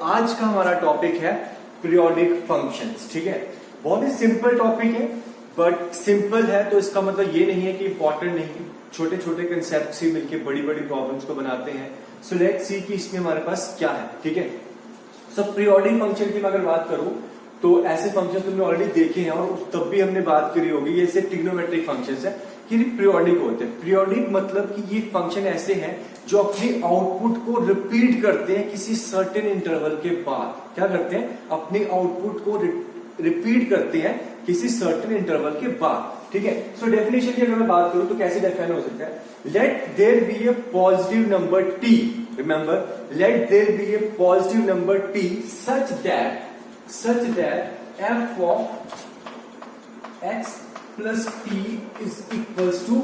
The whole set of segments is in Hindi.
आज का हमारा टॉपिक है पीरियोडिक फंक्शंस। ठीक है, बहुत ही सिंपल टॉपिक है, बट सिंपल है तो इसका मतलब ये नहीं है कि इंपॉर्टेंट नहीं है। छोटे छोटे कंसेप्ट से मिलकर बड़ी बड़ी प्रॉब्लम्स को बनाते हैं। सो लेट्स सी कि इसमें हमारे पास क्या है। ठीक है, सो पीरियोडिक फंक्शन की मैं अगर बात करूं तो ऐसे फंक्शन तुमने ऑलरेडी देखे हैं और तब भी हमने बात करी होगी। ये ऐसे ट्रिग्नोमेट्रिक फंक्शंस है कि पीरियोडिक होते हैं। पीरियोडिक मतलब कि ये फंक्शन ऐसे हैं जो अपने आउटपुट को रिपीट करते हैं किसी सर्टेन इंटरवल के बाद। क्या करते हैं? अपने आउटपुट को रिपीट करते हैं किसी सर्टेन इंटरवल के बाद। ठीक है, सो डेफिनेशन की अगर मैं बात करूं तो कैसे डिफाइन हो सकता है? Let there be a positive number t, remember let there be a positive number t such that f of x plus t is equals to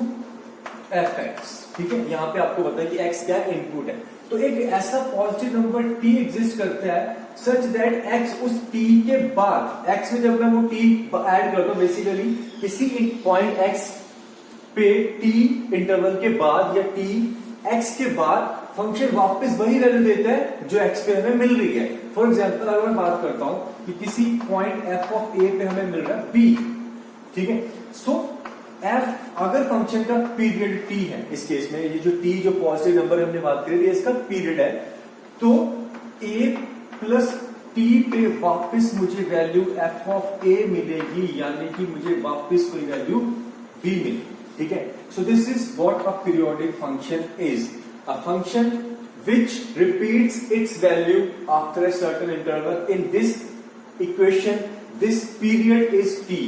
f x. ठीक है, यहां पे आपको पता है कि x क्या इनपुट है, तो एक ऐसा पॉजिटिव नंबर t एग्जिस्ट करता है सच दैट x उस t के बाद, x में जब मैं वो t ऐड करता हूं बेसिकली किसी एक पॉइंट x पे t इंटरवल के बाद या t x के बाद फंक्शन वापस वही वैल्यू देता है जो x पे हमें मिल रही है। फॉर एग्जाम्पल अगर मैं बात करता हूं कि किसी पॉइंट f ऑफ a पे हमें मिल रहा है b। ठीक है, सो f अगर फंक्शन का पीरियड t है, इस केस में ये जो t जो पॉजिटिव नंबर हमने बात करी थी इसका पीरियड है, तो a प्लस t पे वापस मुझे वैल्यू f ऑफ a मिलेगी, यानी कि मुझे वापस कोई वैल्यू b मिलेगी। ठीक है, so this is what a periodic function is, a function which repeats its value after a certain interval. In this equation this period is t.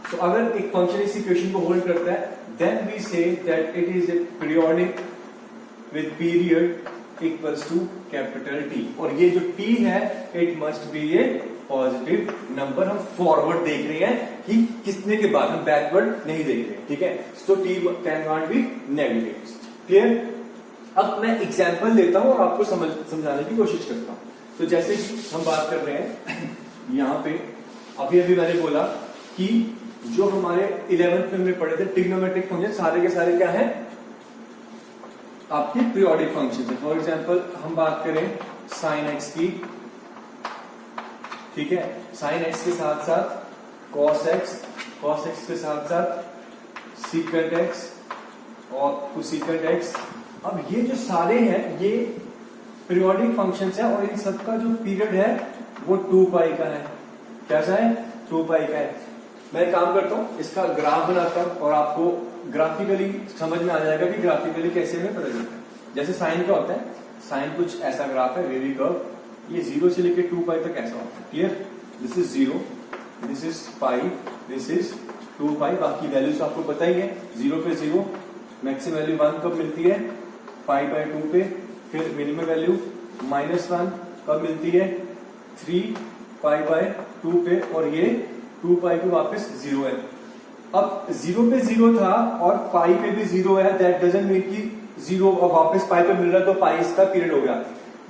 तो अगर एक फंक्शन इस इक्वेशन को होल्ड करता है then we say that it is a periodic with period equals to capital T, और ये जो T है it must be a positive number। हम फॉरवर्ड देख रहे हैं कि कितने के बाद, हम बैकवर्ड नहीं देख रहे हैं। ठीक है, so T can not be negative। Clear? अब मैं एग्जाम्पल लेता हूं और आपको समझाने की कोशिश करता हूं। तो जैसे कि हम बात कर रहे हैं यहां पे, अभी मैंने बोला कि जो हमारे 11th में हमने पढ़े थे ट्रिग्नोमेट्रिक फंक्शन, सारे के सारे क्या है? आपके पीरियोडिक फंक्शन है। फॉर एग्जाम्पल हम बात करें साइन एक्स की। ठीक है, साइन एक्स के साथ साथ कॉस एक्स के साथ साथ सीकेंट एक्स और कोसेकेंट एक्स। अब ये जो सारे हैं ये पीरियोडिक फंक्शंस हैं और इन सबका जो पीरियड है वो 2 पाई का है। कैसा है? 2 पाई का है। मैं काम करता हूं, इसका ग्राफ बनाता हूं और आपको ग्राफिकली समझ में आ जाएगा कि ग्राफिकली कैसे हमें पता चलता है। जैसे साइन क्या होता है? साइन कुछ ऐसा ग्राफ है, वेवी कर्व, ये 0 से लेकर 2 पाई तक ऐसा होता है। Clear? This is 0, this is pi, this is 2 पाई। बाकी वैल्यूज आपको पता ही है, 0 पे 0, मैक्सिमम वैल्यू 1 कब मिलती है? पाई बाय 2 पे। फिर मिनिमम वैल्यू -1 कब मिलती है? 3 पाई बाय 2 पे, और ये 2 पाई पे वापस 0 है। अब 0 पे 0 था और पाई पे भी 0 है, दैट डजंट मीन कि 0 और वापस पाई पे मिल रहा है तो पाई इसका पीरियड हो गया।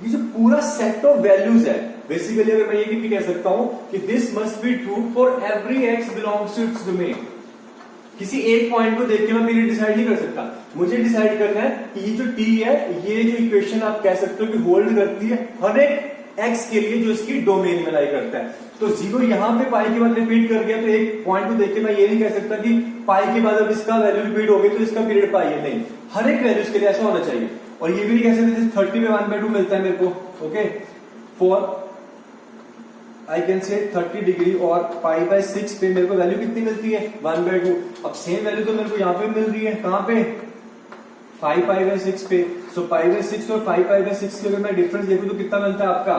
ये जो पूरा सेट ऑफ वैल्यूज है, बेसिकली अगर मैं ये भी कह सकता हूं कि this must be true for every x belongs to its domain. किसी एक पॉइंट को देख के मैं पीरियड डिसाइड नहीं कर सकता, मुझे डिसाइड करना है कि ये जो t है, ये जो इक्वेशन आप कह सकते हो कि होल्ड करती है हर एक x के लिए जो इसकी डोमेन में लाई करता है। तो 0 यहां पे पाई के बाद रिपीट कर गया, तो एक पॉइंट को देख के मैं ये नहीं कह सकता कि पाई के बाद अब इसका वैल्यू रिपीट हो गई तो इसका पीरियड पाई है। नहीं, हर एक वैल्यूज के लिए ऐसा होना चाहिए। और ये भी नहीं कह सकते 30 में 1/2 मिलता है मेरे को, okay, for I can say 30 degree और पाई बाय 6 पे मेरे को वैल्यू कितनी मिलती है? 1/2। अब सेम वैल्यू तो मेरे को यहाँ पे मिल रही है, कहां पे? 5 पाई बाय 6 पे। सो पाई बाय 6 और 5 पाई बाय 6 के अगर मैं डिफरेंस देखूं तो कितना मिलता है आपका?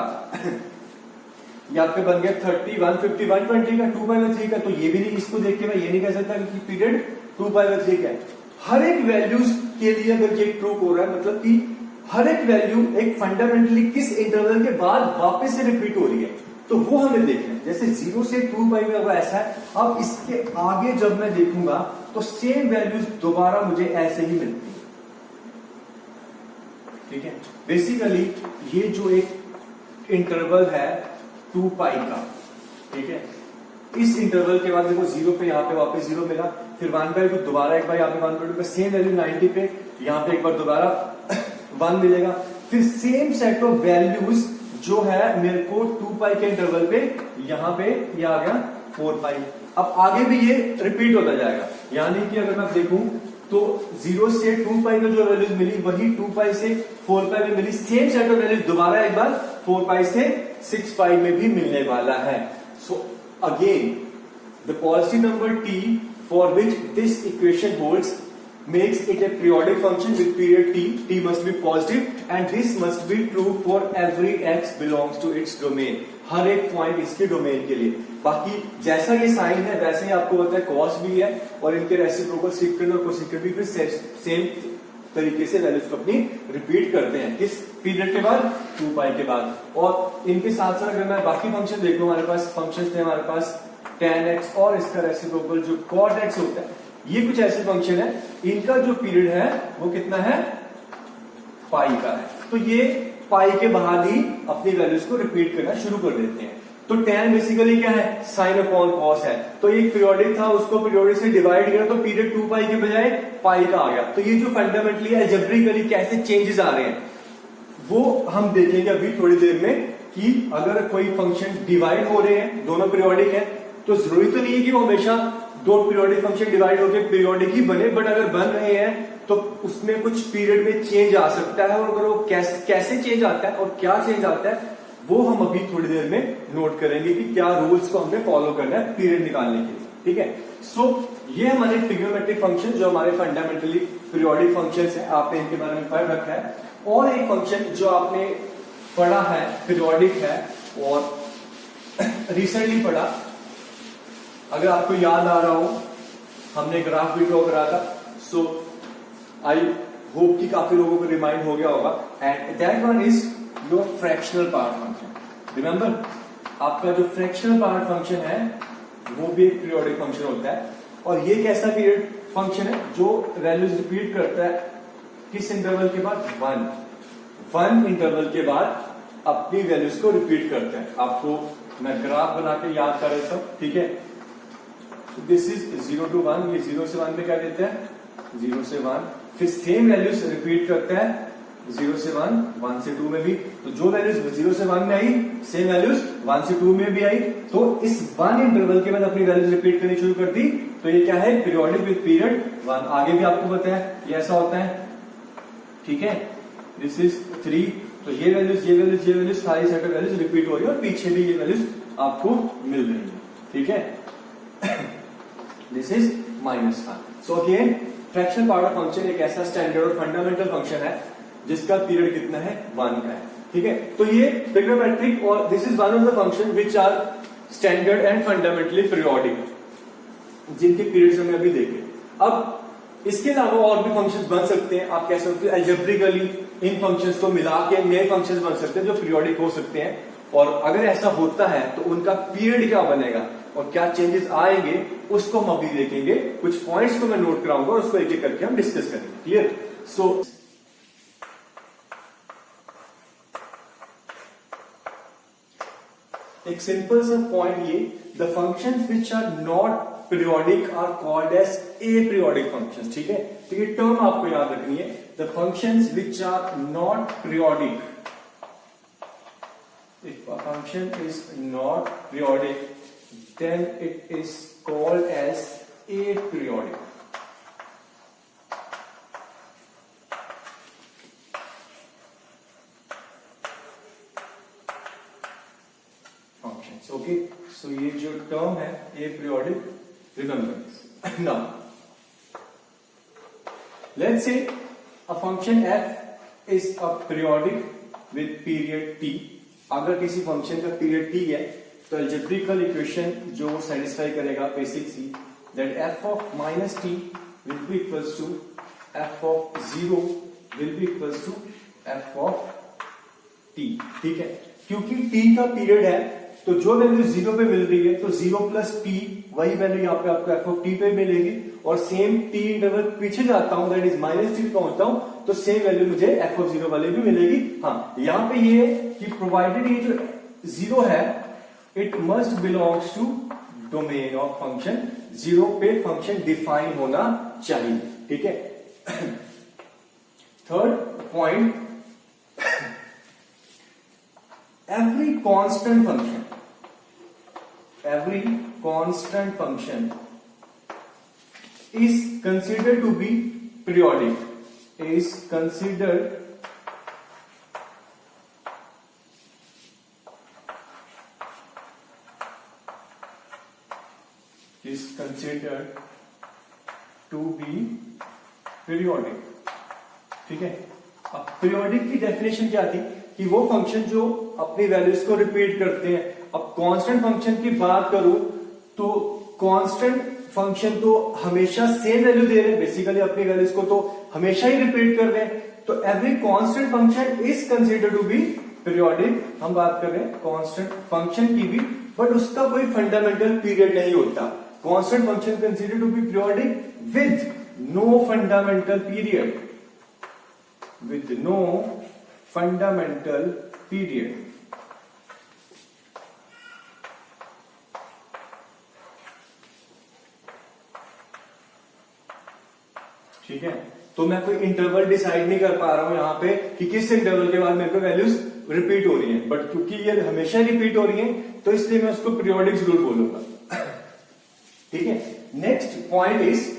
ये आपके बन गया 30, 150, 120 का, 2 पाई बाय 3 का। तो ये भी नहीं, इसको देख के मैं ये नहीं कह सकता कि पीरियड 2 पाई बाय 3 का है। हर एक वैल्यूज के लिए अगर ये ट्रू हो रहा है, मतलब कि हर एक वैल्यू एक फंडामेंटली किस इंटरवल के बाद वापस से रिपीट हो रही है, तो वो हमें देखना है। जैसे 0 से 2 पाई में अगर ऐसा है, अब इसके आगे जब मैं देखूंगा तो सेम वैल्यूज दोबारा मुझे ऐसे ही मिलती है। ठीक है, बेसिकली ये जो एक इंटरवल है 2 पाई का, ठीक है, इस इंटरवल के बाद देखो 0 पे यहाँ पे वापस 0 मिला, फिर 1/2 दोबारा एक बार यहाँ पे 1/2 पे सेम वैल्यू 90 पे, यहाँ पे एक बार दोबारा 1 मिलेगा, फिर सेम सेट ऑफ वैल्यूज जो है मेरे को 2 पाई के इंटरवल पे यहाँ पे ये आ गया 4 पाई। अब आगे भी ये रिपीट होता जाएगा, यानी कि अगर मैं देखूं तो 0 से 2 पाई में जो वैल्यूज मिली वही 2 पाई से 4 पाई में मिली, सेम सेट ऑफ वैल्यूज दोबारा एक बार 4 पाई से 6 पाई में भी मिलने वाला है। So again the positive number t for which this equation holds makes it a periodic function with period t must be positive and this must be true for every x belongs to its domain, हर एक पॉइंट इसके डोमेन के लिए। बाकी जैसा ये साइन है वैसे ही आपको पता है कॉस भी है और इनके रेसिप्रोकल सेकंड और कोसेकंड भी फिर सेम तरीके से वैल्यूज को अपनी रिपीट करते हैं किस पीरियड के बाद, 2 पाई के बाद। और इनके साथ साथ अगर मैं बाकी फंक्शन देखूं, हमारे पास फंक्शन थे हमारे पास tan x और इसका रेसिप्रोकल जो cot x होता है, ये कुछ ऐसे फंक्शन है इनका जो पीरियड है वो कितना है, पाई का है। तो ये पाई के बाद ही अपनी वैल्यूज को रिपीट करना शुरू कर देते हैं। तो tan बेसिकली क्या है, साइन अपॉन कॉस है। तो एक पीरियोडिक था, उसको पीरियोडिक से डिवाइड किया तो पीरियड 2 पाई के बजाय पाई का आ गया। तो ये जो फंडामेंटली अलजेब्रिकली कैसे चेंजेस आ रहे हैं वो हम देखेंगे अभी थोड़ी देर में, कि अगर कोई फंक्शन डिवाइड हो रहे हैं, दोनों पीरियोडिक है, तो जरूरी तो नहीं है कि वो हमेशा दो पीरियोडिक फंक्शन डिवाइड होकर पीरियोडिक ही बने, बट अगर बन रहे हैं तो उसमें कुछ पीरियड में चेंज आ सकता है। और अगर वो कैसे चेंज आता है और क्या चेंज आता है वो हम अभी थोड़ी देर में नोट करेंगे कि क्या रूल्स को हमने फॉलो करना है पीरियड निकालने के लिए। ठीक है, सो ये हमारे ट्रिग्नोमेट्रिक फंक्शन जो हमारे फंडामेंटली पीरियोडिक फंक्शंस हैं, आपने इनके बारे में पढ़ रखा है। और एक फंक्शन जो आपने पढ़ा है पीरियोडिक है और रिसेंटली पढ़ा, अगर आपको याद आ रहा हो हमने ग्राफ भी ड्रॉ करा था, सो आई होप कि काफी लोगों को रिमाइंड हो गया होगा। And that one is your fractional part function. Remember, आपका जो फ्रैक्शनल पार्ट फंक्शन है वो भी एक पीरियोडिक फंक्शन होता है। और ये कैसा पीरियड फंक्शन है जो वैल्यूज रिपीट करता है किस इंटरवल के बाद, 1 इंटरवल के बाद अपनी वैल्यूज को रिपीट करता है। आपको मैं ग्राफ बना के याद कर देता हूं, ठीक है। दिस इज 0 to 1, ये 0 से 1 पे क्या देते हैं, 0 से 1, फिर सेम वैल्यूज रिपीट करता है 0 से 1, 1 से 2 में भी। तो जो वैल्यूज 0 से 1 में आई सेम वैल्यूज 1 से 2 में भी आई। तो इस 1 इंटरवल के बाद अपनी वैल्यूज रिपीट करनी शुरू कर दी। तो ये क्या है, पीरियोडिक विद पीरियड 1। आगे भी आपको पता है ये ऐसा होता है, ठीक है। दिस इज 3, तो ये वैल्यूज सारी सेट ऑफ वैल्यूज रिपीट हो रही है और पीछे भी ये वैल्यूज आपको मिल रही है, ठीक है। This is -1। So again fraction part of function एक ऐसा स्टैंडर्ड और फंडामेंटल फंक्शन है जिसका पीरियड कितना है, 1 का है, ठीक है। तो ये ट्रिग्नोमेट्रिक और this is one of the function which are standard and fundamentally periodic, जिनके पीरियड्स हमने अभी देखे। अब इसके अलावा और भी फंक्शंस बन सकते हैं। आप कह सकते हो अलजेब्रिकली इन फंक्शंस को मिला के नए फंक्शंस बन सकते हैं जो पीरियोडिक हो सकते हैं। और अगर ऐसा होता है तो उनका पीरियड क्या बनेगा और क्या चेंजेस आएंगे उसको हम अभी देखेंगे। कुछ पॉइंट्स को मैं नोट कराऊंगा और उसको एक एक करके हम डिस्कस करेंगे, क्लियर। सो एक सिंपल सा पॉइंट ये, the functions which are not periodic are called as aperiodic functions, ठीक है। तो ये टर्म आपको याद रखनी है, the functions which are not periodic, if a function is not periodic then it is called as aperiodic. functions, okay, so ये जो टर्म है aperiodic, remember this. Now let's say a function f is a periodic with period t. अगर किसी फंक्शन का पीरियड t है तो अलजेब्रिकल इक्वेशन जो सेटिस्फाई करेगा basic see, that f of minus t will be equals to f of 0 will be equals to f of t, ठीक है। क्योंकि t का पीरियड है तो जो वैल्यू 0 पे मिल रही है तो 0 प्लस t वही वैल्यू यहाँ पे आपको f ऑफ t पे मिलेगी। और सेम t इंटरवल पीछे जाता हूं दैट इज माइनस t पहुंचता हूं तो सेम वैल्यू मुझे f ऑफ 0 वाले भी मिलेगी। हाँ, यहाँ पे ये कि प्रोवाइडेड ये जो 0 है it must belongs to domain of function, 0 पे फंक्शन डिफाइन होना चाहिए, ठीक है। Third point, every constant function is considered to be periodic, is considered to be periodic। ठीक है, अब पीरियोडिक की डेफिनेशन क्या थी कि वो फंक्शन जो अपनी वैल्यूज को रिपीट करते हैं। अब कांस्टेंट फंक्शन की बात करूं तो कांस्टेंट फंक्शन तो हमेशा सेम वैल्यू दे रहे हैं, बेसिकली अपनी वैल्यूज को तो हमेशा ही रिपीट कर रहे हैं, तो every constant function is considered to be periodic. हम बात कर रहे हैं कांस्टेंट फंक्शन की भी, बट उसका कोई फंडामेंटल पीरियड नहीं होता। Constant function considered to be periodic with no fundamental period, with no fundamental period। ठीक है, तो मैं कोई इंटरवल डिसाइड नहीं कर पा रहा हूं यहां पे कि किस इंटरवल के बाद मेरे को वैल्यूज रिपीट हो रही हैं, बट क्योंकि ये हमेशा रिपीट हो रही हैं तो इसलिए मैं उसको पीरियोडिक जरूर बोलूंगा। ठीक है, नेक्स्ट पॉइंट इज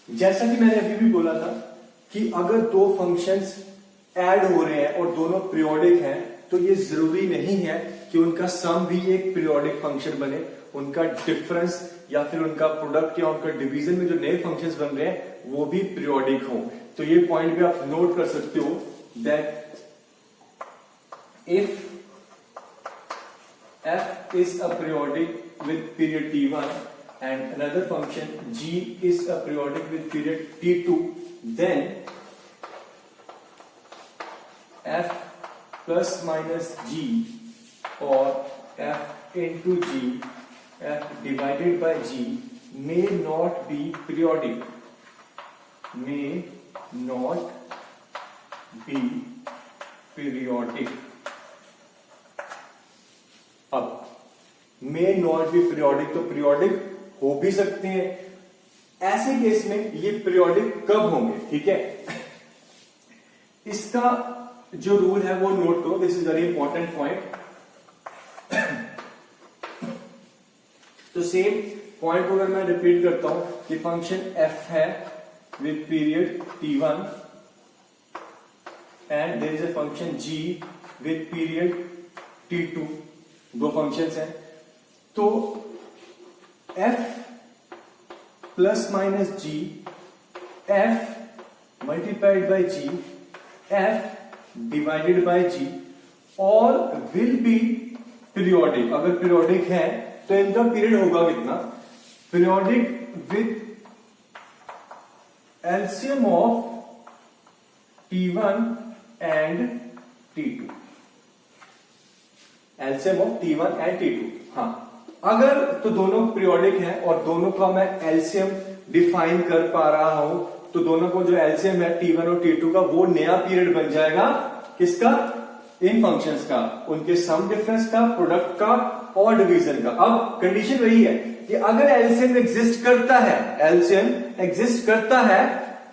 जैसा कि मैंने अभी भी बोला था कि अगर दो फंक्शंस ऐड हो रहे हैं और दोनों पीरियोडिक हैं तो ये जरूरी नहीं है कि उनका सम भी एक पीरियोडिक फंक्शन बने, उनका डिफरेंस या फिर उनका प्रोडक्ट या उनका डिवीजन में जो नए फंक्शंस बन रहे हैं वो भी पीरियोडिक हो। तो ये पॉइंट भी आप नोट कर सकते हो that if f is a periodic with period t1 and another function g is a periodic with period t2, then f plus minus g or f into g, f divided by g may not be periodic, may not be periodic। अब मे नॉट बी पीरियोडिक, तो पीरियोडिक हो भी सकते हैं, ऐसे केस में ये पीरियोडिक कब होंगे? ठीक है, इसका जो रूल है वो नोट करो, this is very important point. तो सेम पॉइंट को अगर मैं रिपीट करता हूं कि फंक्शन f है with period t1 and there is a function g with period t2, दो फंक्शंस हैं, तो f plus minus g, f multiplied by g, f divided by g और विल बी पीरियोडिक। अगर पीरियोडिक है तो इनका पीरियड होगा कितना? Periodic with LCM of t1 and t2, LCM of t1 and t2। हाँ, अगर तो दोनों पीरियोडिक हैं और दोनों का मैं एलसीएम डिफाइन कर पा रहा हूं, तो दोनों को जो एलसीएम है t1 और t2 का वो नया पीरियड बन जाएगा। किसका? इन फंक्शंस का, उनके सम डिफरेंस का, प्रोडक्ट का और डिवीजन का। अब कंडीशन वही है कि अगर एलसीएम एग्जिस्ट करता है, एलसीएम एग्जिस्ट करता है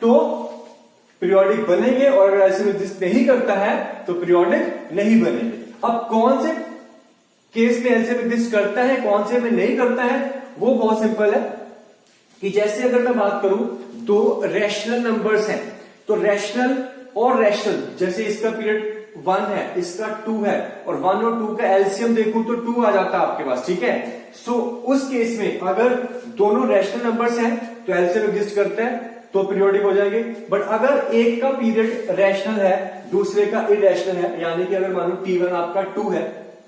तो पीरियोडिक बनेंगे, और अगर एलसीएम एग्जिस्ट नहीं करता है तो पीरियोडिक नहीं बनेंगे। अब कौन से केस में एलसीएम एग्जिस्ट करता है, कौन से में नहीं करता है, वो बहुत सिंपल है कि जैसे अगर मैं बात करूं दो रैशनल नंबर्स हैं, तो रैशनल और रैशनल, जैसे इसका पीरियड 1 है, इसका 2 है, और 1 और 2 का एलसीएम देखूं तो 2 आ जाता है आपके पास। ठीक है, सो उस केस में अगर दोनों रैशनल नंबर्स हैं तो एलसीएम एग्जिस्ट करता है तो पीरियोडिक हो जाएंगे। बट अगर एक का पीरियड रैशनल है, दूसरे का इरेशनल है, यानी कि अगर मानो t1 आपका 2 है,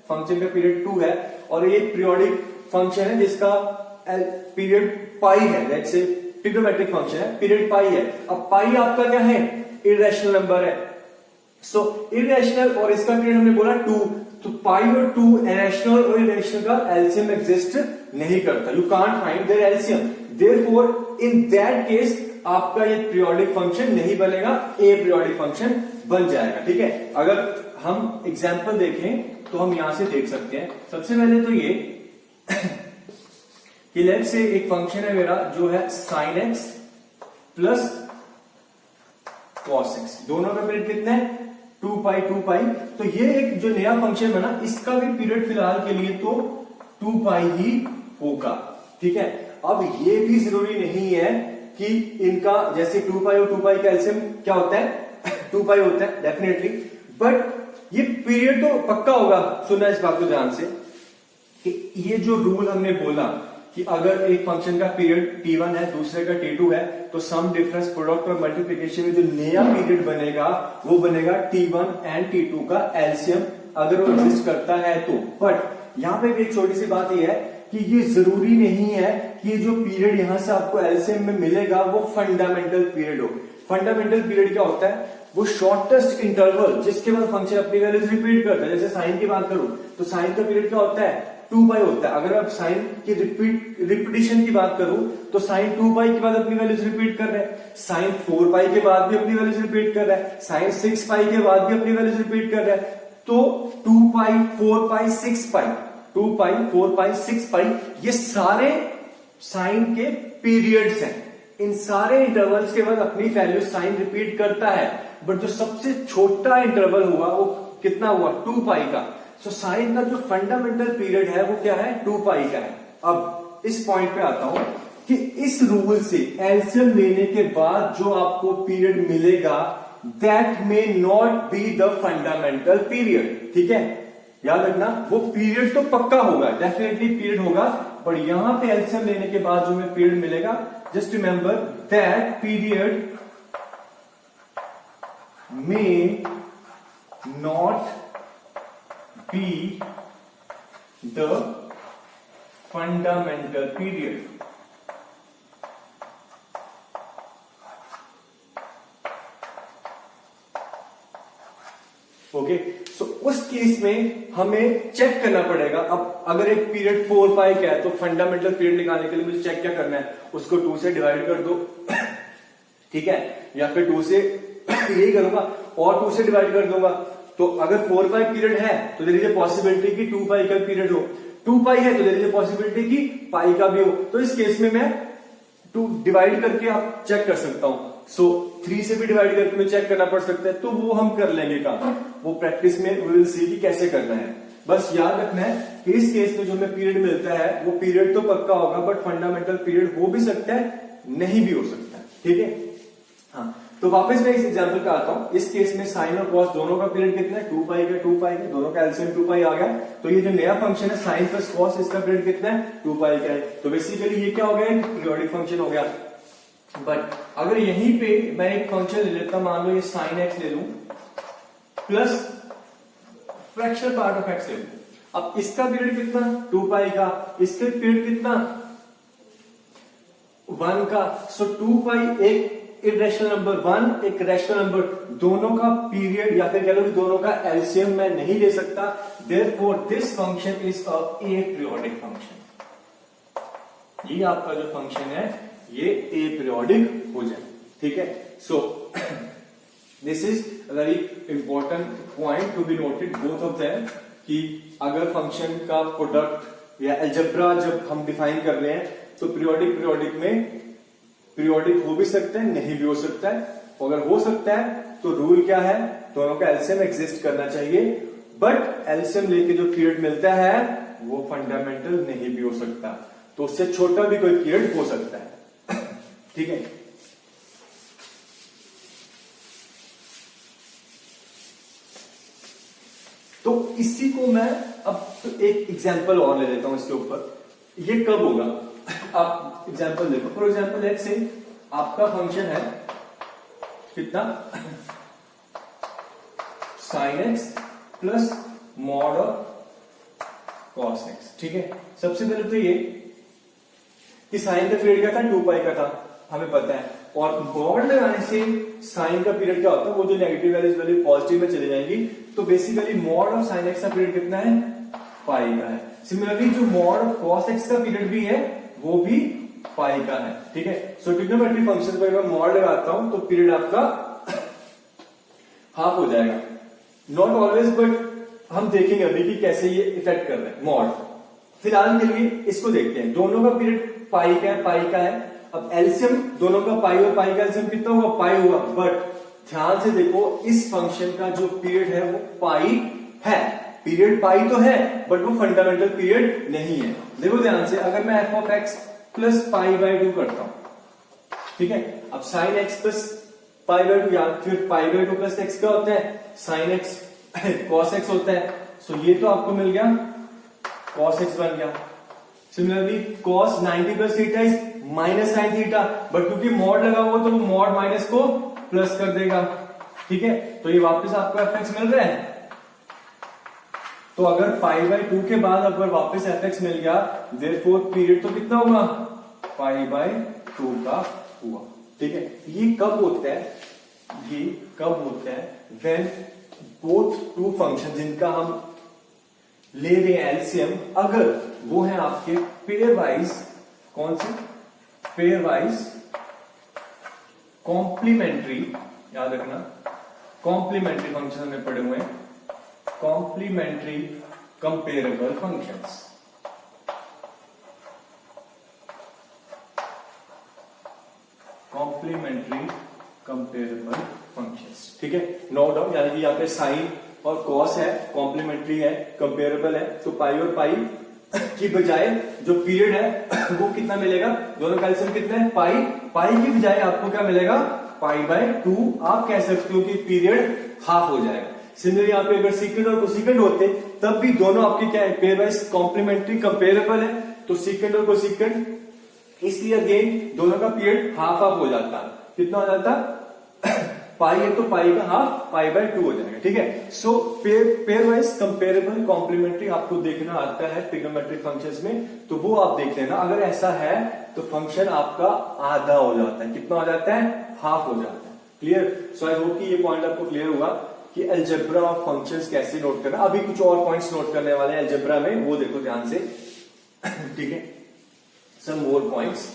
फंक्शन का पीरियड 2 है, और ये पीरियोडिक फंक्शन है जिसका पीरियड पाई है, लेट्स से ट्रिग्नोमेट्रिक फंक्शन है, पीरियड पाई है। अब पाई आपका क्या है? इरेशनल नंबर है, सो इरेशनल और इसका पीरियड हमने बोला 2, तो पाई और 2 रैशनल और इरेशनल का एलसीएम एग्जिस्ट नहीं करता, you can't find their LCM, therefore in that case आपका ये पीरियोडिक फंक्शन नहीं बनेगा, ए पीरियोडिक फंक्शन बन जाएगा। ठीक है, अगर हम एग्जांपल देखें तो हम यहां से देख सकते हैं। सबसे पहले तो ये कि लेट्स से एक फंक्शन है मेरा जो है sin x plus cos x, दोनों का पीरियड कितना है 2 पाई 2 पाई। तो ये एक जो नया फंक्शन बना इसका भी पीरियड फिलहाल के लिए तो 2 पाई ही होगा, ठीक है। अब ये भी जरूरी नहीं है कि इनका जैसे 2 पाई और 2 पाई का एलसीएम क्या होता है 2 पाई होता है डेफिनेटली, बट ये पीरियड तो पक्का होगा। सुनना इस बात को ध्यान से कि ये जो रूल हमने बोला कि अगर एक फंक्शन का पीरियड t1 है दूसरे का t2 है तो सम डिफरेंस प्रोडक्ट और मल्टीप्लिकेशन में जो नया पीरियड बनेगा वो बनेगा t1 एंड t2 का एलसीएम अगर वो एग्जिस्ट करता है तो। बट यहां पे भी एक छोटी सी बात ये है कि ये जरूरी नहीं है कि जो पीरियड यहां से आपको एलसीएम में मिलेगा वो फंडामेंटल पीरियड हो। फंडामेंटल पीरियड क्या होता है, वो शॉर्टेस्ट इंटरवल जिसके बाद फंक्शन अपनी वैल्यूज रिपीट करता है। जैसे साइन की बात करूं तो साइन का पीरियड क्या होता है 2 पाई होता है। अगर आप साइन की रिपीटिशन की बात करूं तो साइन 2 पाई के बाद अपनी वैल्यूज रिपीट कर रहे हैं, साइन 4 पाई के बाद भी अपनी वैल्यूज रिपीट कर रहा है, साइन 6 पाई के बाद भी अपनी वैल्यूज रिपीट कर रहा है। तो 2 पाई 4 पाई 6 पाई 2 पाई 4 पाई 6 पाई ये सारे साइन के पीरियड्स हैं। इन सारे इंटरवल्स के बाद अपनी वैल्यू साइन रिपीट करता है, बट जो सबसे छोटा इंटरवल हुआ वो कितना हुआ 2 पाई का। सो साइन का जो फंडामेंटल पीरियड है वो क्या है 2 पाई का है। अब इस पॉइंट पे आता हूं कि इस रूल से एलसीएम लेने के बाद जो आपको पीरियड मिलेगा that may not be the fundamental period, ठीक है। याद रखना वो पीरियड तो पक्का होगा, डेफिनेटली पीरियड होगा, पर यहां पे एलसीएम लेने के बाद जो हमें पीरियड मिलेगा just remember that period may not be the fundamental period। Okay, so उस केस में हमें चेक करना पड़ेगा। अब अगर एक पीरियड 4 पाई का है तो फंडामेंटल पीरियड निकालने के लिए मुझे चेक क्या करना है, उसको 2 से डिवाइड कर दो ठीक है, या फिर 2 से यही करूंगा और 2 से डिवाइड कर दूंगा। तो अगर 4 पाई पीरियड है तो देयर इज ए पॉसिबिलिटी कि 2 पाई का पीरियड हो, 2 पाई है तो देयर इज ए पॉसिबिलिटी कि पाई का भी हो। तो इस केस में मैं 2 डिवाइड करके आप चेक कर सकता हूं। सो 3 से भी डिवाइड करके मुझे चेक करना पड़ सकता है, तो वो हम कर लेंगे काम, वो प्रैक्टिस में वी विल सी कि कैसे करना है। बस याद रखना है कि इस केस में जो हमें पीरियड मिलता है वो पीरियड तो पक्का होगा, बट फंडामेंटल पीरियड हो भी सकता है नहीं भी हो सकता है, ठीक है। हाँ, तो वापस मैं इस एग्जांपल पे आता हूं। इस केस में साइन और कॉस दोनों का पीरियड कितना है 2 पाई का 2 पाई का, दोनों का एलसीएम 2 पाई आ गया। तो ये जो नया फंक्शन है साइन प्लस कॉस इसका पीरियड कितना है 2 पाई का है। तो बेसिकली ये क्या हो गया पीरियोडिक फंक्शन हो गया। बट अगर यहीं पे मैं एक फंक्शन ले लेता, मान लो ये साइन एक्स ले लूं plus fractional part of x ले लूं, अब इसका पीरियड कितना 2 पाई का, इसका पीरियड कितना 1 का। सो 2 पाई एक इरेशनल नंबर 1 एक रैशनल नंबर, दोनों का पीरियड या फिर कह लो कि दोनों का एलसीएम मैं नहीं ले सकता, therefore this function is a aperiodic function. ये आपका जो फंक्शन है ये एपीरियोडिक हो जाए, ठीक है। So this is a very important point to be noted both of them, कि अगर फंक्शन का प्रोडक्ट या अलजेब्रा जब हम डिफाइन कर रहे हैं तो पीरियोडिक में पीरियोडिक हो भी सकता है नहीं भी हो सकता है। अगर हो सकता है तो रूल क्या है, दोनों का एलसीएम एग्जिस्ट करना चाहिए, बट एलसीएम लेके जो पीरियड मिलता है वो फंडामेंटल नहीं भी हो सकता, तो उससे छोटा भी कोई पीरियड हो सकता है ठीक है। तो इसी को मैं अब एक एग्जांपल और ले लेता हूं इसके ऊपर, ये कब होगा आप एग्जांपल देखो। फॉर एग्जांपल लेट्स से आपका फंक्शन है कितना sign x plus mod of cos x, ठीक है। सबसे पहले तो ये कि साइन का पीरियड क्या था 2 पाई का था, हमें पता है, और मॉड लगाने से साइन का पीरियड क्या होता है, वो जो नेगेटिव वैल्यू पॉजिटिव में चली जाएंगी, तो basically mod of sine x का पीरियड कितना है पाई का है। सिमिलरली जो मॉड ऑफ कॉस एक्स का पीरियड भी है वो भी पाई का है, ठीक है। सो ट्रिग्नोमेट्री फंक्शन पर अगर मॉड लगाता हूं तो पीरियड आपका हाफ हो जाएगा, नॉट ऑलवेज, बट हम देखेंगे अभी कि कैसे ये इफेक्ट कर रहे हैं मॉड। फिलहाल के लिए इसको देखते हैं, दोनों का पीरियड पाई का है, पाई का है। अब एलसीएम दोनों का पाई और पाई का एलसीएम कितना होगा, पाई होगा। बट ध्यान से देखो इस फंक्शन का जो पीरियड है वो पाई है, पीरियड पाई तो है बट वो फंडामेंटल पीरियड नहीं है। देखो ध्यान से, अगर मैं F of x plus pi by 2 करता हूं, ठीक है। अब sign x plus pi by 2 या फिर पाई बाय 2 प्लस एक्स क्या होता है, साइन एक्स कॉस एक्स होता है। सो ये तो आपको मिल गया, कॉस एक्स बन गया। Similarly cos 90 plus theta is minus sine theta, but क्योंकि मॉड लगा हुआ तो वो मॉड माइनस को प्लस कर देगा, ठीक है। तो ये वापस आपको एफ एक्स मिल रहा है। तो अगर पाई बाय 2 के बाद अगर वापस एफ एक्स मिल गया, देयरफॉर पीरियड तो कितना होगा, पाई बाय 2 का हुआ, ठीक है। ये कब होता है, ये कब होता है, व्हेन बोथ टू फंक्शन जिनका हम ले रहे हैं एलसीएम, अगर वो है आपके पेयर वाइज, कौन से, पेयर वाइज कॉम्प्लीमेंट्री, याद रखना कॉम्प्लीमेंट्री फंक्शन हमें पढ़े हुए हैं, complementary comparable functions. Complementary comparable functions, ठीक है। नो डाउट, यानी कि यहाँ पे साइन और कॉस है, कॉम्प्लीमेंट्री है, कंपेरेबल है, तो पाई और पाई की बजाय जो पीरियड है वो कितना मिलेगा, दोनों का एलसीएम कितना है, पाई, पाई की बजाय आपको क्या मिलेगा, पाई बाय 2। आप कह सकते हो कि पीरियड हाफ हो जाएगा। सिमिलरली यहाँ पे अगर सीकेंड और कोसेकेंड होते तब भी दोनों आपके क्या है, पेयर वाइज कॉम्प्लीमेंट्री कंपेरेबल है, तो सीकेंड और कोसेकेंड, इसलिए अगेन दोनों का पीरियड हाफ हाफ हो जाता। कितना हो जाता, पाई है तो पाई का हाफ, पाई बाय 2 हो जाएगा, ठीक है। सो पेयर वाइज कंपेरेबल कॉम्प्लीमेंट्री आपको देखना आता है ट्रिग्नोमेट्रिक फंक्शंस में, तो वो आप देख लेना। अगर ऐसा है तो फंक्शन आपका आधा हो जाता है, कितना हो जाता है, हाफ हो जाता है। क्लियर। सो आई होप कि ये पॉइंट आपको क्लियर हुआ कि अलजेब्रा ऑफ फंक्शंस कैसे नोट करना। अभी कुछ और पॉइंट्स नोट करने वाले हैं अलजेब्रा में, वो देखो ध्यान से, ठीक है। Some more points.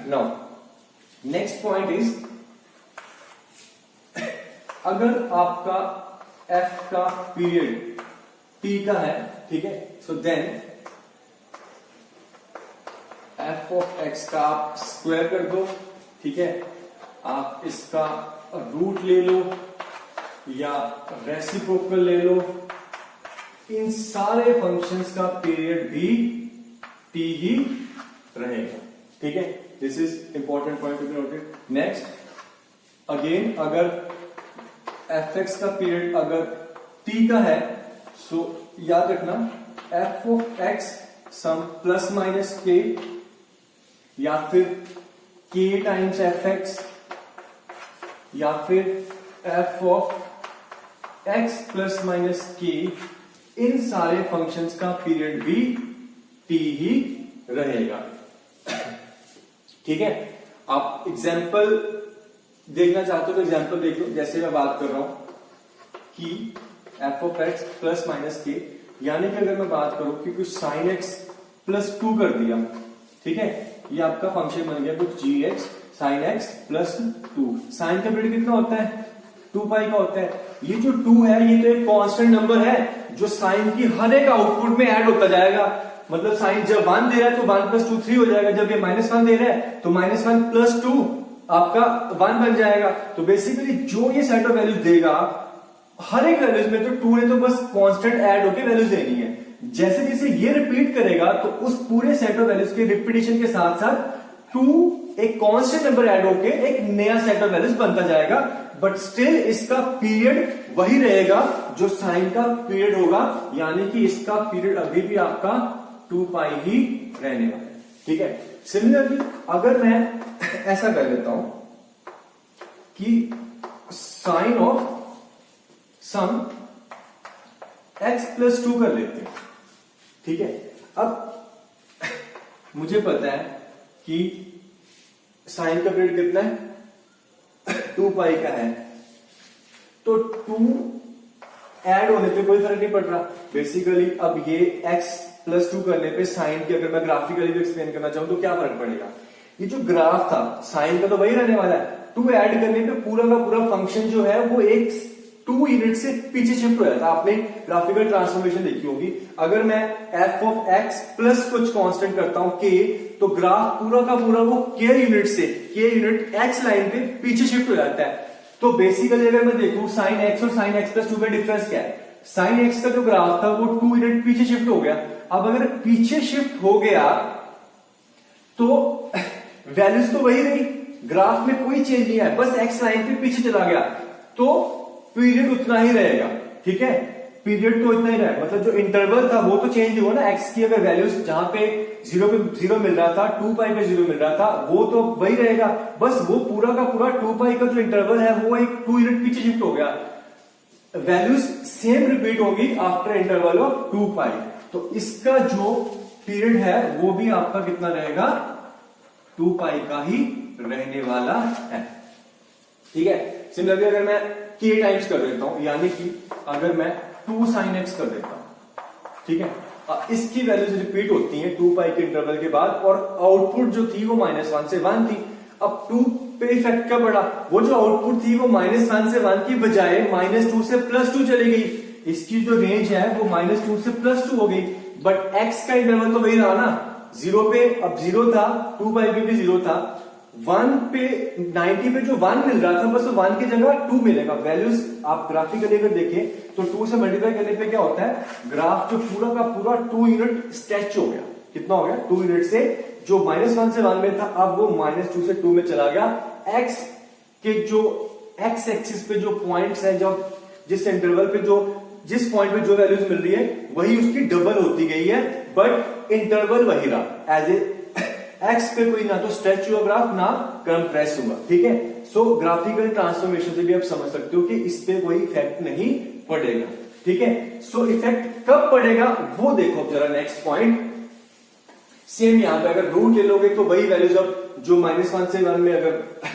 Now, next point is, अगर आपका f का पीरियड t का है, ठीक है, so then f of x का आप स्क्वायर कर दो, ठीक है। आप इसका रूट ले लो या रेसिप्रोकल ले लो, इन सारे फंक्शंस का पीरियड भी t ही रहेगा, ठीक है। This is important point to be noted. Next, again अगर एफ एक्स का पीरियड अगर t का है, सो याद रखना f of x some plus minus k, या फिर k टाइम्स एफ एक्स, या फिर f of x plus minus k, इन सारे फंक्शंस का पीरियड भी t ही रहेगा, ठीक है। आप एग्जाम्पल देखना चाहते हो तो एग्जाम्पल देख लो। जैसे मैं बात कर रहा हूं कि F of x plus minus के, यानी कि अगर मैं बात करूं कि कुछ साइन एक्स प्लस 2 कर दिया, ठीक है, ये आपका फंक्शन बन गया कुछ g x sine x plus 2। Sine का पीरियड कितना होता है, 2 पाई का होता है। ये जो 2 है ये तो एक कांस्टेंट नंबर है जो साइन की हर एक आउटपुट में ऐड होता जाएगा। मतलब साइन जब 1 दे रहा है तो 1 प्लस 2 3 हो जाएगा, जब ये -1 दे रहा है तो -1 प्लस 2 आपका 1 बन जाएगा। तो बेसिकली जो ये सेट ऑफ वैल्यूज देगा हर एक वैल्यूज में, तो 2 ने तो बस कांस्टेंट ऐड होकर वैल्यूज देनी है। जैसे जैसे ये रिपीट करेगा तो उस पूरे सेट ऑफ वैल्यूज के रिपीटिशन के साथ साथ 2 एक कांस्टेंट नंबर ऐड होके एक नया सेट ऑफ वैल्यूज बनता जाएगा, बट स्टिल इसका पीरियड वही रहेगा जो साइन का पीरियड होगा, यानी कि इसका पीरियड अभी भी आपका 2 पाई ही रहने वाला है, ठीक है। सिमिलरली अगर मैं ऐसा कर लेता हूं कि sine of some x plus 2 कर लेते हैं, ठीक है। अब मुझे पता है कि साइन का पीरियड कितना है, 2 पाई का है, तो 2 ऐड होने पे कोई फर्क नहीं पड़ रहा बेसिकली। अब ये x प्लस 2 करने पे साइन की अगर मैं ग्राफिकली भी एक्सप्लेन करना चाहूं तो क्या फर्क पड़ेगा, ये जो ग्राफ था साइन का तो वही रहने वाला है। 2 ऐड करने पे पूरा का पूरा फंक्शन जो है वो एक 2 यूनिट से पीछे शिफ्ट हो जाता है। आपने ग्राफिकल ट्रांसफॉर्मेशन देखी होगी। अगर मैं एफ ऑफ एक्स प्लस कुछ कांस्टेंट करता हूं के, तो ग्राफ पूरा का पूरा वो के यूनिट एक्स लाइन पे पीछे शिफ्ट हो जाता है। तो बेसिकली अगर मैं देखूं साइन एक्स और साइन एक्स प्लस 2 में डिफरेंस क्या है, साइन एक्स का जो ग्राफ था वो 2 यूनिट पीछे शिफ्ट हो गया। अब अगर पीछे शिफ्ट हो गया तो वैल्यूज तो वही रही, ग्राफ में कोई चेंज नहीं है, बस एक्स लाइन पे पीछे चला गया तो पीरियड उतना ही रहेगा। ठीक है, पीरियड तो इतना ही रहेगा, मतलब जो इंटरवल था वो तो चेंज नहीं हुआ ना। एक्स की अगर वैल्यूज जहां पे 0 मिल रहा था, 2 पाई पे 0 मिल रहा था, वो तो वही रहेगा, बस वो पूरा का पूरा 2 पाई का जो इंटरवल है वो एक 2 यूनिट पीछे शिफ्ट हो गया। वैल्यूज सेम रिपीट होगी आफ्टर इंटरवल ऑफ 2 पाई। तो इसका जो पीरियड है वो भी आपका कितना रहेगा, 2 पाई का ही रहने वाला है। ठीक है, सिमिलरली अगर मैं k टाइम्स कर देता हूं, यानी कि अगर मैं 2 sin x कर देता हूं, ठीक है, इसकी वैल्यूज रिपीट होती हैं 2 पाई के इंटरवल के बाद, और आउटपुट जो थी वो -1 से 1 थी। अब 2 पे इफेक्ट क्या पड़ा, वो जो आउटपुट थी वो -1 से 1 की बजाय -2 से +2 चली गई। इसकी जो रेंज है वो -2 से +2 हो गई, बट x का इंटरवल तो वही रहा ना, 0 पे अब 0 था, 2 पाई पे भी 0 था, 1 पे 90 पे जो 1 मिल रहा था बस 1 की जगह 2 मिलेगा। वैल्यूज आप ग्राफिकली अगर देखें तो 2 से मल्टीप्लाई करने पे क्या होता है, ग्राफ जो पूरा का पूरा 2 यूनिट स्ट्रेच हो गया। कितना हो गया, 2 यूनिट से जो -1 से 1 में था अब वो -2 से 2 में चला गया। एक्स के जो एक्स एक्सिस पे जो पॉइंट्स हैं, जब जिस इंटरवल पे जो जिस पॉइंट पे जो वैल्यूज मिल रही है वही उसकी डबल होती गई है, बट इंटरवल वही रहा। एज ए एक्स पे कोई ना तो स्ट्रेच हुआ ग्राफ ना कंप्रेस हुआ। ठीक है, सो ग्राफिकल ट्रांसफॉर्मेशन से भी आप समझ सकते हो कि इस पे कोई इफेक्ट नहीं पड़ेगा। ठीक है, सो इफेक्ट कब पड़ेगा वो देखो जरा नेक्स्ट पॉइंट। सेम यहां पे अगर रूट ले लोगे तो वही वैल्यूज, अब जो -1 से 1 में अगर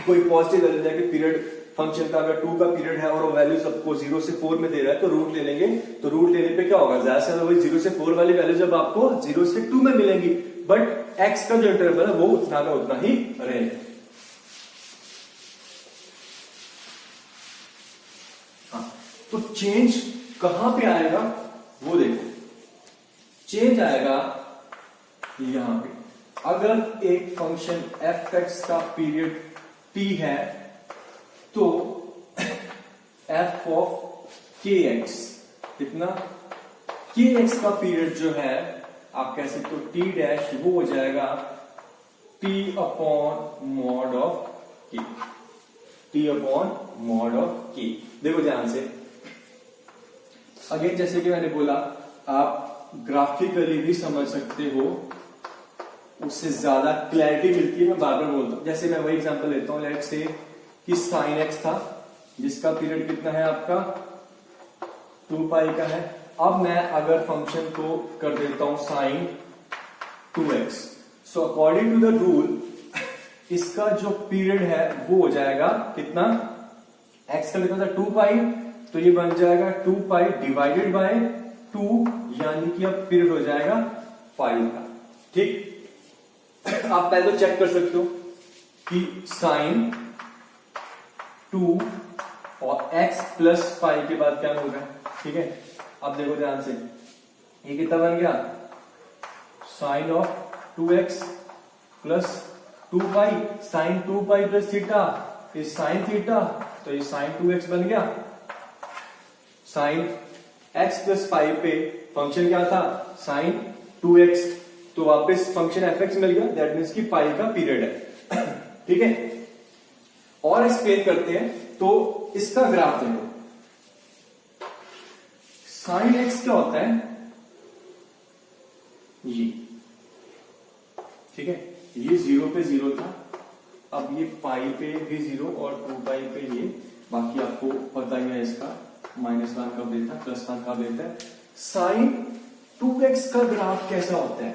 कोई पॉजिटिव वैल्यू जाके पीरियड फंक्शन का अगर 2 का पीरियड है और वो वैल्यू सबको 0 से 4 में दे रहा है तो रूट ले लेंगे। तो रूट लेने पे क्या होगा, ज्यादा से ज्यादा वही 0 से 4 वाली वैल्यू जब आपको 0 से 2 में मिलेंगी, बट एक्स का जो इंटरवल है वो उतना का उतना ही रहेगा। हाँ, तो चेंज कहां पे आएगा वो देखो, चेंज आएगा यहां पे। अगर एक फंक्शन एफ एक्स का पीरियड t है तो एफ ऑफ के एक्स कितना, के एक्स का पीरियड जो है आप कह सकते हो टी डैश, वो हो जाएगा टी अपॉन मॉड ऑफ के, टी अपॉन मॉड ऑफ के। देखो ध्यान से, अगेन जैसे कि मैंने बोला आप ग्राफिकली भी समझ सकते हो, उससे ज्यादा क्लैरिटी मिलती है। मैं बार बार बोलता हूं, जैसे मैं वही एग्जांपल लेता हूं, लेट्स से कि साइन एक्स था जिसका पीरियड कितना है आपका 2 पाई का है। अब मैं अगर फंक्शन को कर देता हूं sine 2x, so according to the rule इसका जो पीरियड है वो हो जाएगा कितना, x का कितना था 2 पाई, तो ये बन जाएगा 2 पाई डिवाइडेड बाय 2, यानी कि अब पीरियड हो जाएगा 5 का। ठीक, आप पहले तो चेक कर सकते हो कि साइन 2 और x प्लस पाई के बाद क्या होगा। ठीक है, अब देखो ध्यान से, ये कितना बन गया, sine of 2x plus 2 pi, sine 2 pi plus theta is sine theta, तो ये साइन 2x बन गया। साइन x प्लस पाई पे फंक्शन क्या था, साइन 2x, तो वापस फंक्शन fx मिल गया, दैट मीन्स कि पाई का पीरियड है। ठीक है, और एक्सप्लेन करते हैं, तो इसका ग्राफ देखो, साइन एक्स क्या होता है ये, ठीक है, ये 0 पे 0 था, अब ये पाई पे भी 0 और 2 पाई पे ये, बाकी आपको पता ही है इसका -1 कब देता है, +1 कब देता है। साइन 2x का ग्राफ कैसा होता है,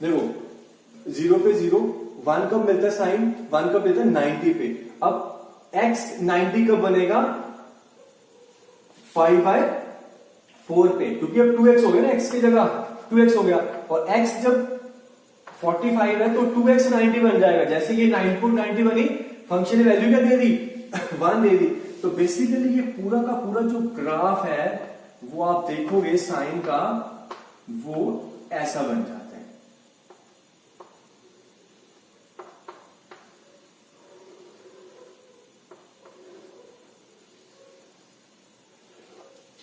देखो 0 पे 0, 1 कब मिलता है, साइन 1 कब देता है 90 पे। अब x 90 कब बनेगा, 5/4 पे, क्योंकि अब 2x हो गया ना, x की जगह 2x हो गया, और x जब 45 है तो 2x 90 बन जाएगा। जैसे ये 9.90 बनी, फंक्शन ने वैल्यू क्या दे दी 1 दे दी, तो बेसिकली ये पूरा का पूरा जो ग्राफ है वो आप देखोगे साइन का, वो ऐसा बन जाता है।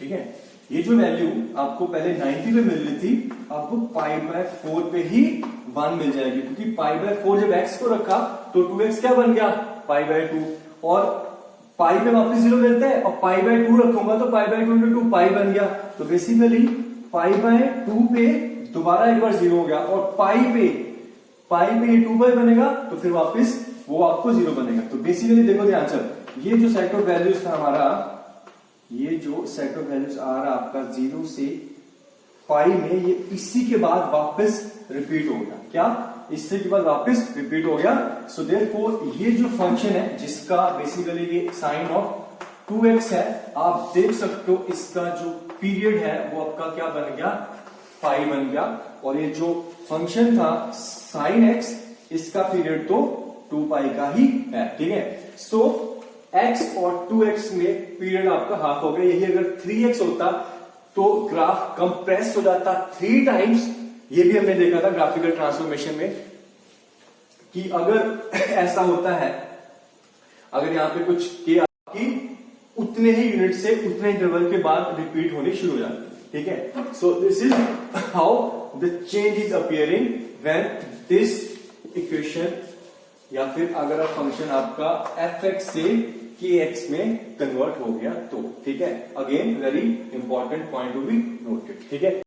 ठीक है, ये जो वैल्यू आपको पहले 90 पे मिल रही थी, आपको π/4 पे ही 1 मिल जाएगी, क्योंकि π/4 जब x को रखा तो 2x क्या बन गया, π/2, और पाई पे वापस 0 मिलता है, और π/2 रखूंगा तो π/2 into 2 पाई बन गया। तो बेसिकली π/2 पे दोबारा एक बार 0 हो गया, और पाई पे 2 पाई बनेगा, तो फिर वापस वो आपको 0 बनेगा। तो बेसिकली देखो ध्यान से, ये जो सेट ऑफ वैल्यूज था हमारा, ये जो सेट ऑफ वैल्यूज आ रहा आपका 0 से पाई में, ये इसी के बाद वापस रिपीट हो गया। क्या, इससे के बाद वापस रिपीट हो गया। सो देयरफॉर ये जो फंक्शन है जिसका बेसिकली ये साइन ऑफ 2x है, आप देख सकते हो इसका जो पीरियड है वो आपका क्या बन गया, पाई बन गया। और ये जो फंक्शन था साइन x, इसका पीरियड तो 2 पाई का ही है। ठीक है, सो x और 2x में पीरियड आपका हाफ हो गया। यही अगर 3x होता तो ग्राफ कंप्रेस हो जाता 3 टाइम्स। ये भी हमने देखा था ग्राफिकल ट्रांसफॉर्मेशन में कि अगर ऐसा होता है, अगर यहां पे कुछ के आपकी उतने ही यूनिट से उतने इंटरवल के बाद रिपीट होनी शुरू हो जाती है। ठीक है, so this is how the change is appearing when this equation, या फिर अगर फंक्शन आपका f(x) से kx में कन्वर्ट हो गया तो। ठीक है, again very important point to be noted. ठीक है।